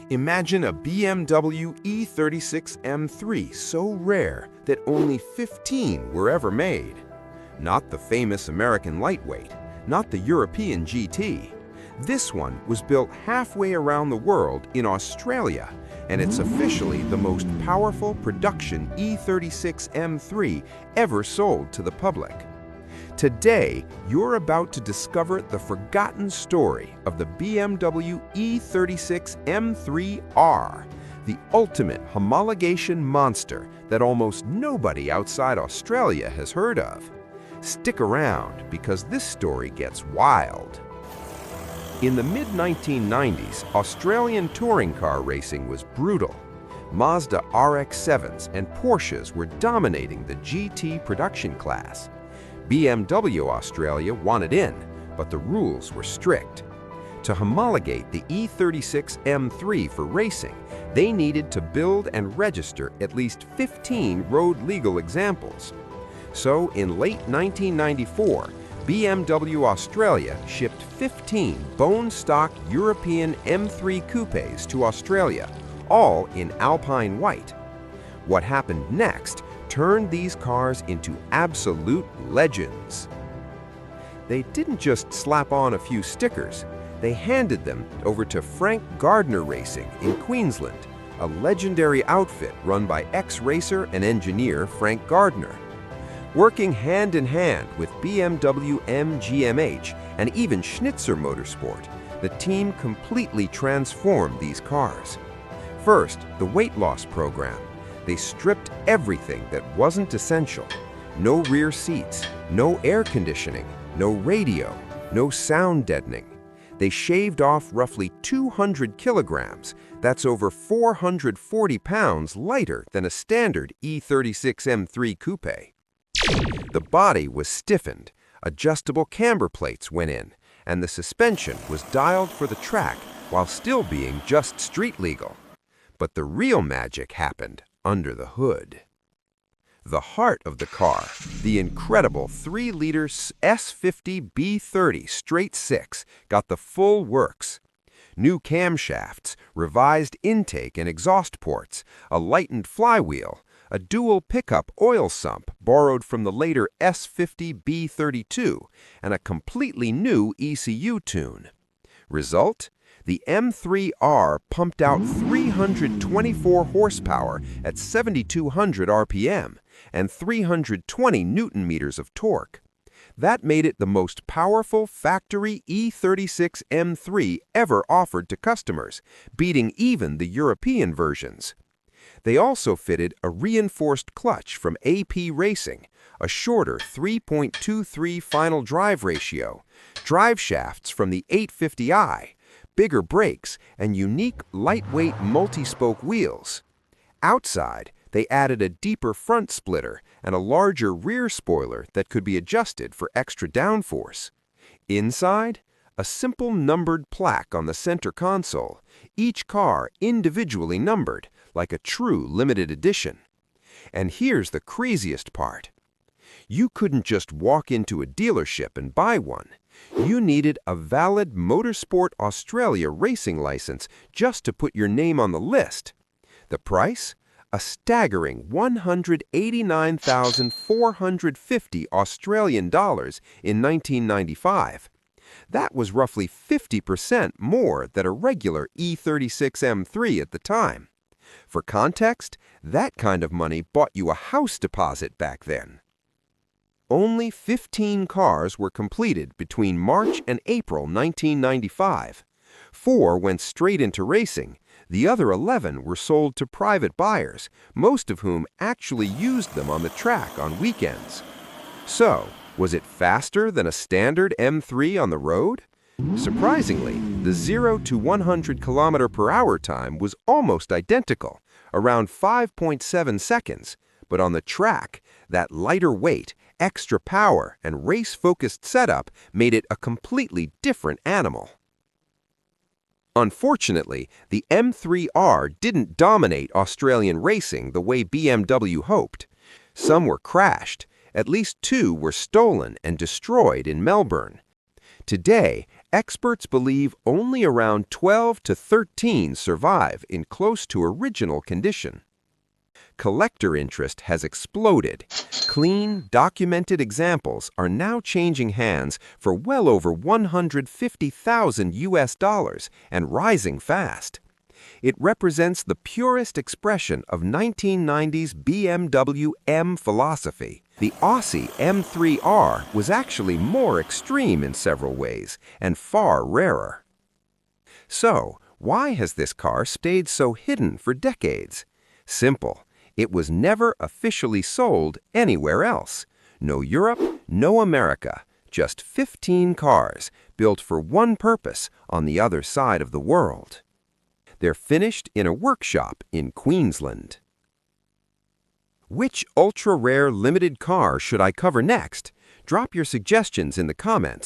Imagine a BMW E36 M3 so rare that only 15 were ever made. Not the famous American lightweight, not the European GT. This one was built halfway around the world in Australia, and it's officially the most powerful production E36 M3 ever sold to the public. Today, you're about to discover the forgotten story of the BMW E36 M3-R, the ultimate homologation monster that almost nobody outside Australia has heard of. Stick around, because this story gets wild. In the mid-1990s, Australian touring car racing was brutal. Mazda RX-7s and Porsches were dominating the GT production class. BMW Australia wanted in, but the rules were strict. To homologate the E36 M3 for racing, they needed to build and register at least 15 road-legal examples. So, in late 1994, BMW Australia shipped 15 bone-stock European M3 coupes to Australia, all in Alpine white. What happened next turned these cars into absolute legends. They didn't just slap on a few stickers, they handed them over to Frank Gardner Racing in Queensland, a legendary outfit run by ex-racer and engineer Frank Gardner. Working hand-in-hand with BMW GmbH and even Schnitzer Motorsport, the team completely transformed these cars. First, the weight loss program. They stripped everything that wasn't essential. No rear seats, no air conditioning, no radio, no sound deadening. They shaved off roughly 200 kilograms. That's over 440 pounds lighter than a standard E36 M3 coupe. The body was stiffened, adjustable camber plates went in, and the suspension was dialed for the track while still being just street legal. But the real magic happened under the hood. The heart of the car, the incredible 3-liter S50 B30 straight 6, got the full works. New camshafts, revised intake and exhaust ports, a lightened flywheel, a dual pickup oil sump borrowed from the later S50 B32, and a completely new ECU tune. Result? The M3-R pumped out 324 horsepower at 7,200 RPM and 320 Newton-meters of torque. That made it the most powerful factory E36 M3 ever offered to customers, beating even the European versions. They also fitted a reinforced clutch from AP Racing, a shorter 3.23 final drive ratio, drive shafts from the 850i, bigger brakes, and unique lightweight multi-spoke wheels. Outside, they added a deeper front splitter and a larger rear spoiler that could be adjusted for extra downforce. Inside, a simple numbered plaque on the center console, each car individually numbered, like a true limited edition. And here's the craziest part. You couldn't just walk into a dealership and buy one. You needed a valid Motorsport Australia racing license just to put your name on the list. The price? A staggering 189,450 Australian dollars in 1995. That was roughly 50% more than a regular E36 M3 at the time. For context, that kind of money bought you a house deposit back then. Only 15 cars were completed between March and April 1995. 4 went straight into racing. The other 11 were sold to private buyers, most of whom actually used them on the track on weekends. So, was it faster than a standard M3 on the road? Surprisingly, the 0 to 100 km/h time was almost identical, around 5.7 seconds, but on the track, that lighter weight, extra power, and race-focused setup made it a completely different animal. Unfortunately, the M3-R didn't dominate Australian racing the way BMW hoped. Some were crashed, at least 2 were stolen and destroyed in Melbourne. Today, experts believe only around 12 to 13 survive in close to original condition. Collector interest has exploded. Clean, documented examples are now changing hands for well over $150,000 and rising fast. It represents the purest expression of 1990s BMW M philosophy. The Aussie M3-R was actually more extreme in several ways and far rarer. So, why has this car stayed so hidden for decades? Simple. It was never officially sold anywhere else. No Europe, no America. Just 15 cars built for one purpose on the other side of the world. They're finished in a workshop in Queensland. Which ultra-rare limited car should I cover next? Drop your suggestions in the comments.